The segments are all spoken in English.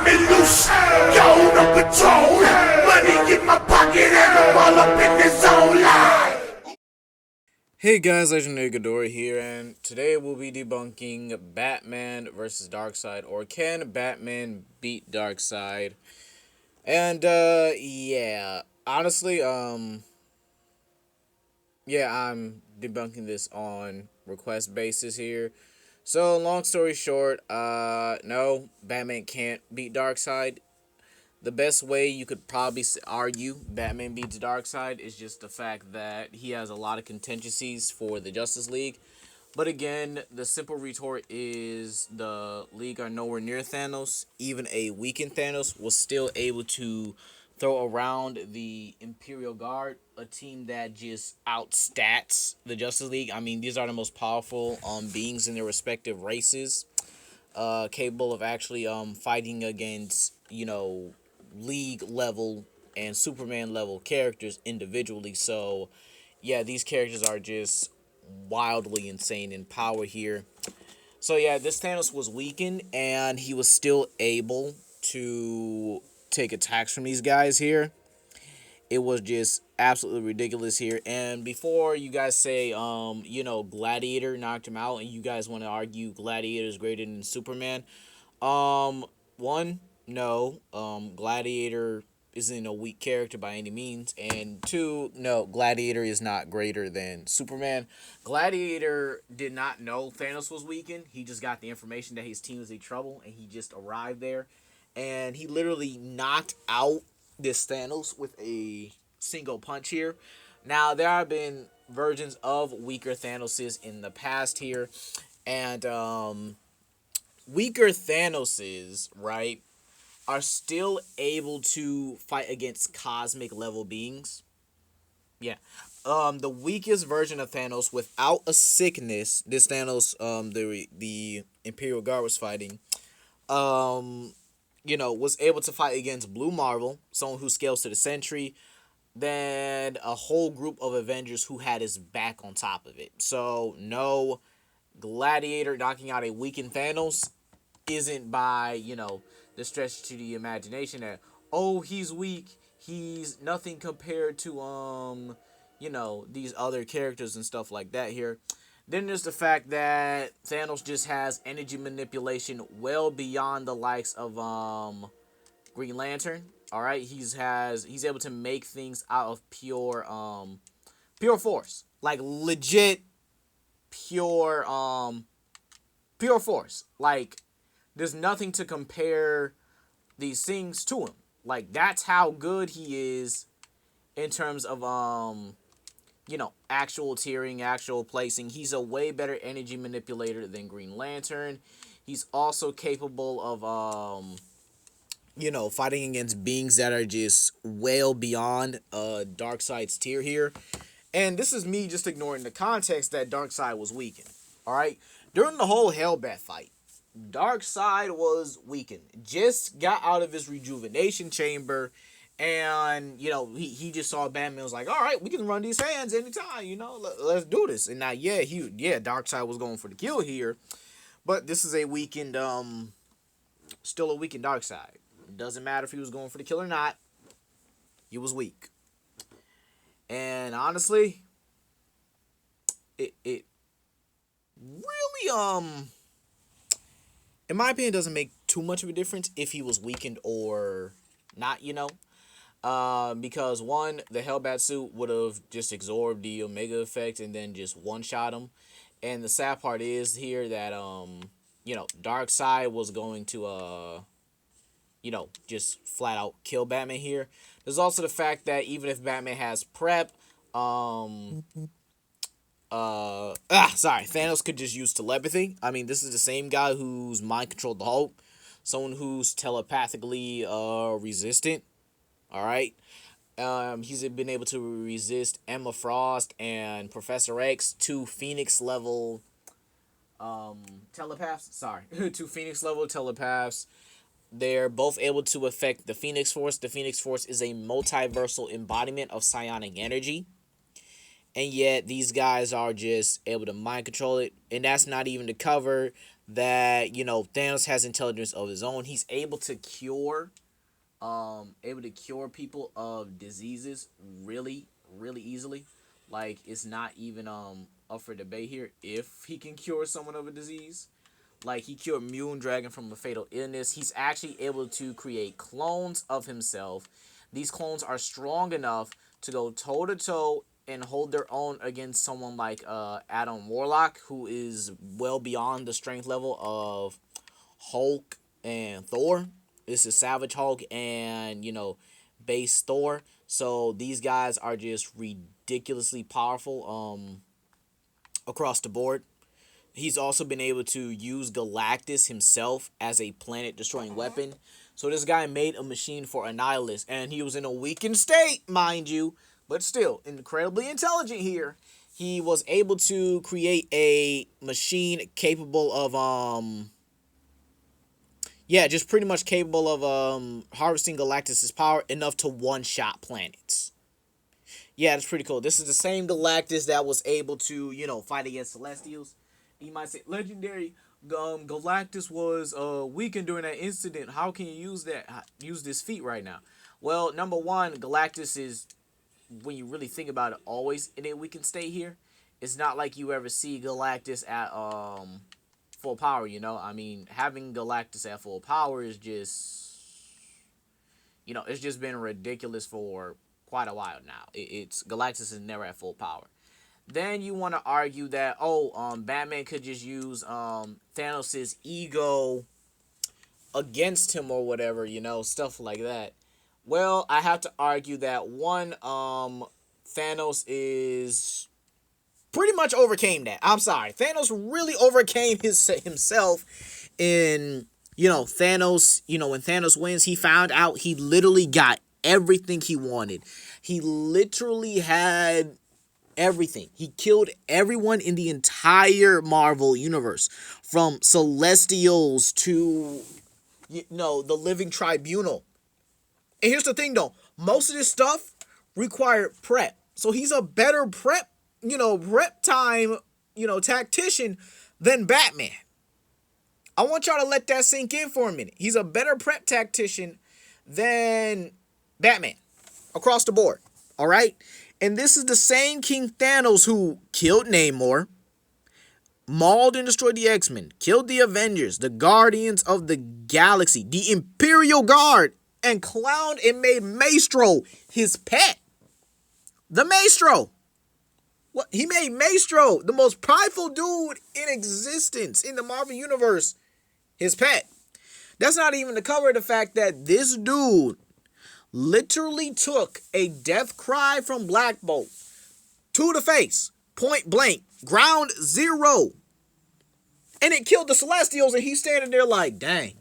me loose. Gold on patrol. Money in my pocket and I'm all up in the zone line. Hey guys, Legendary Ghidorah here, and today we'll be debunking Batman versus Darkseid, or can Batman beat Darkseid? And yeah, honestly, yeah, I'm debunking this on request basis here. So long story short, no, Batman can't beat Darkseid. The best way you could probably argue Batman beats Darkseid is just the fact that he has a lot of contingencies for the Justice League. But again, the simple retort is the League are nowhere near Thanos. Even a weakened Thanos was still able to throw around the Imperial Guard, a team that just outstats the Justice League. I mean, these are the most powerful beings in their respective races, capable of actually fighting against, League level and Superman level characters individually. So yeah, these characters are just wildly insane in power here. So yeah, this Thanos was weakened and he was still able to take attacks from these guys here. It was just absolutely ridiculous here. And before you guys say, Gladiator knocked him out, and you guys want to argue Gladiator is greater than Superman, one, no, Gladiator isn't a weak character by any means, and two, no, Gladiator is not greater than Superman. Gladiator did not know Thanos was weakened. He just got the information that his team was in trouble, and he just arrived there, and he literally knocked out this Thanos with a single punch here. Now, there have been versions of weaker Thanoses in the past here, and weaker Thanoses, right, are still able to fight against cosmic level beings. Yeah. The weakest version of Thanos without a sickness, this Thanos, the Imperial Guard was fighting, was able to fight against Blue Marvel, someone who scales to the Sentry, then a whole group of Avengers who had his back on top of it. So, no, Gladiator knocking out a weakened Thanos isn't by, the stretch to the imagination that, oh, he's weak, he's nothing compared to, these other characters and stuff like that here. Then there's the fact that Thanos just has energy manipulation well beyond the likes of Green Lantern. All right, he's able to make things out of pure force, like legit pure pure force. Like there's nothing to compare these things to him. Like that's how good he is in terms of actual tiering, actual placing. He's a way better energy manipulator than Green Lantern. He's also capable of, fighting against beings that are just well beyond Darkseid's tier here. And this is me just ignoring the context that Darkseid was weakened. All right? During the whole Hellbat fight, Darkseid was weakened. Just got out of his rejuvenation chamber. And, he just saw Batman, was like, all right, we can run these hands anytime, let's do this. And now, Darkseid was going for the kill here. But this is a weakened, still a weakened Darkseid. It doesn't matter if he was going for the kill or not. He was weak. And honestly, it really, in my opinion, doesn't make too much of a difference if he was weakened or not, because one, the Hellbat suit would have just absorbed the Omega effect and then just one-shot him. And the sad part is here that, Darkseid was going to, just flat out kill Batman here. There's also the fact that even if Batman has prep, Thanos could just use telepathy. I mean, this is the same guy who's mind controlled the Hulk, someone who's telepathically resistant. All right, he's been able to resist Emma Frost and Professor X, two Phoenix level telepaths. Sorry, two Phoenix level telepaths. They're both able to affect the Phoenix Force. The Phoenix Force is a multiversal embodiment of psionic energy. And yet these guys are just able to mind control it. And that's not even to cover that, Thanos has intelligence of his own. He's able to cure people of diseases really, really easily. Like, it's not even up for debate here if he can cure someone of a disease. Like, he cured Moon Dragon from a fatal illness. He's actually able to create clones of himself. These clones are strong enough to go toe to toe and hold their own against someone like Adam Warlock, who is well beyond the strength level of Hulk and Thor. This is Savage Hulk and, base Thor. So these guys are just ridiculously powerful across the board. He's also been able to use Galactus himself as a planet-destroying weapon. So this guy made a machine for Annihilus, and he was in a weakened state, mind you, but still incredibly intelligent here. He was able to create a machine capable of just pretty much capable of harvesting Galactus's power enough to one-shot planets. Yeah, that's pretty cool. This is the same Galactus that was able to, fight against Celestials. You might say, legendary Galactus was weakened during that incident. How can you use this feat right now? Well, number one, Galactus is, when you really think about it, always in a weakened state here. It's not like you ever see Galactus at full power, I mean, having Galactus at full power is just, it's just been ridiculous for quite a while now. It's Galactus is never at full power. Then you want to argue that, Batman could just use Thanos' ego against him or whatever, stuff like that. Well, I have to argue that one, Thanos is pretty much overcame that. I'm sorry. Thanos really overcame himself in, Thanos, when Thanos wins, he found out he literally got everything he wanted. He literally had everything. He killed everyone in the entire Marvel universe, from Celestials to, the Living Tribunal. And here's the thing, though. Most of this stuff required prep. So he's a better prep time, tactician than Batman. I want y'all to let that sink in for a minute. He's a better prep tactician than Batman across the board. All right? And this is the same King Thanos who killed Namor, mauled and destroyed the X-Men, killed the Avengers, the Guardians of the Galaxy, the Imperial Guard, and clowned and made Maestro his pet. The Maestro. What? He made Maestro, the most prideful dude in existence in the Marvel Universe, his pet. That's not even to cover the fact that this dude literally took a death cry from Black Bolt to the face, point blank, ground zero. And it killed the Celestials, and he's standing there like, dang.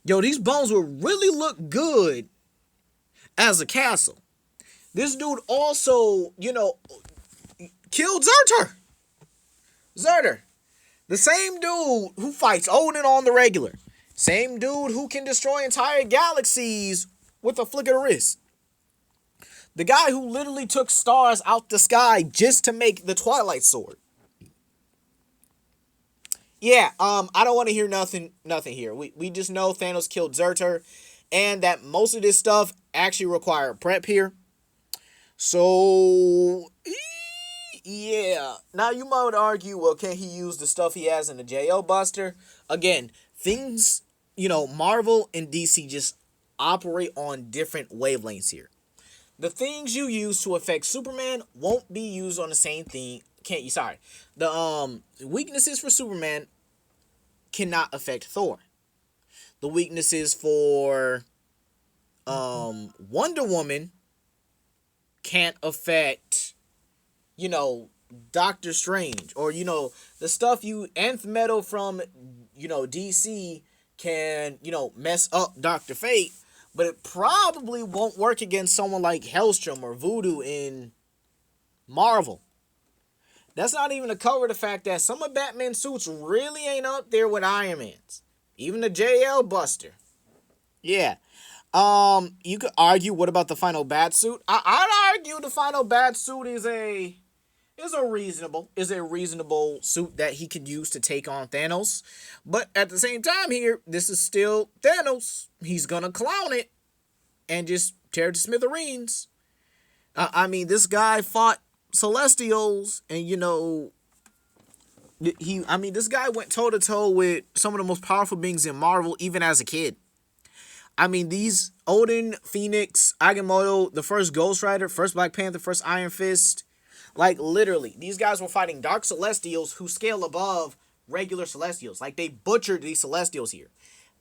Yo, these bones would really look good as a castle. This dude also, killed Zerter. The same dude who fights Odin on the regular. Same dude who can destroy entire galaxies with a flick of the wrist. The guy who literally took stars out the sky just to make the Twilight Sword. Yeah, I don't want to hear nothing here. We just know Thanos killed Zerter, and that most of this stuff actually required prep here. So, yeah. Now you might argue, well, can he use the stuff he has in the JL Buster? Again, things, Marvel and DC just operate on different wavelengths here. The things you use to affect Superman won't be used on the same thing. The weaknesses for Superman cannot affect Thor. The weaknesses for Wonder Woman can't affect, Doctor Strange, or the stuff Nth Metal from DC can mess up Dr. Fate, but it probably won't work against someone like Hellstrom or Voodoo in Marvel. That's not even to cover the fact that some of Batman's suits really ain't up there with Iron Man's. Even the JL Buster. Yeah. You could argue, what about the final Bat suit? I'd argue the final Bat suit is a is a reasonable suit that he could use to take on Thanos. But at the same time here, this is still Thanos. He's gonna clown it and just tear it to smithereens. I mean, this guy fought Celestials, and this guy went toe to toe with some of the most powerful beings in Marvel, even as a kid. I mean, these Odin, Phoenix, Agamotto, the first Ghost Rider, first Black Panther, first Iron Fist, like literally, these guys were fighting Dark Celestials who scale above regular Celestials. Like they butchered these Celestials here.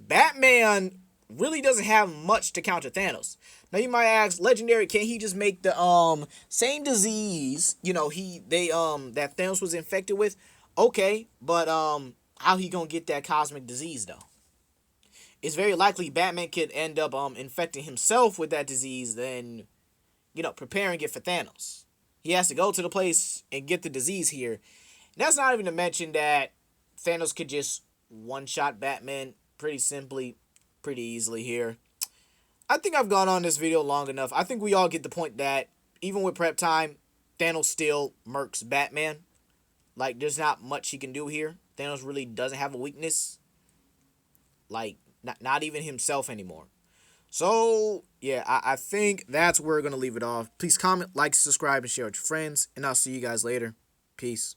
Batman really doesn't have much to counter Thanos. Now you might ask, Legendary, can he just make the same disease, that Thanos was infected with? Okay, but how he gonna get that cosmic disease though? It's very likely Batman could end up infecting himself with that disease, then preparing it for Thanos. He has to go to the place and get the disease here. And that's not even to mention that Thanos could just one-shot Batman pretty simply, pretty easily here. I think I've gone on this video long enough. I think we all get the point that even with prep time, Thanos still murks Batman. Like, there's not much he can do here. Thanos really doesn't have a weakness. Like, not even himself anymore. So, yeah, I think that's where we're going to leave it off. Please comment, like, subscribe, and share with your friends. And I'll see you guys later. Peace.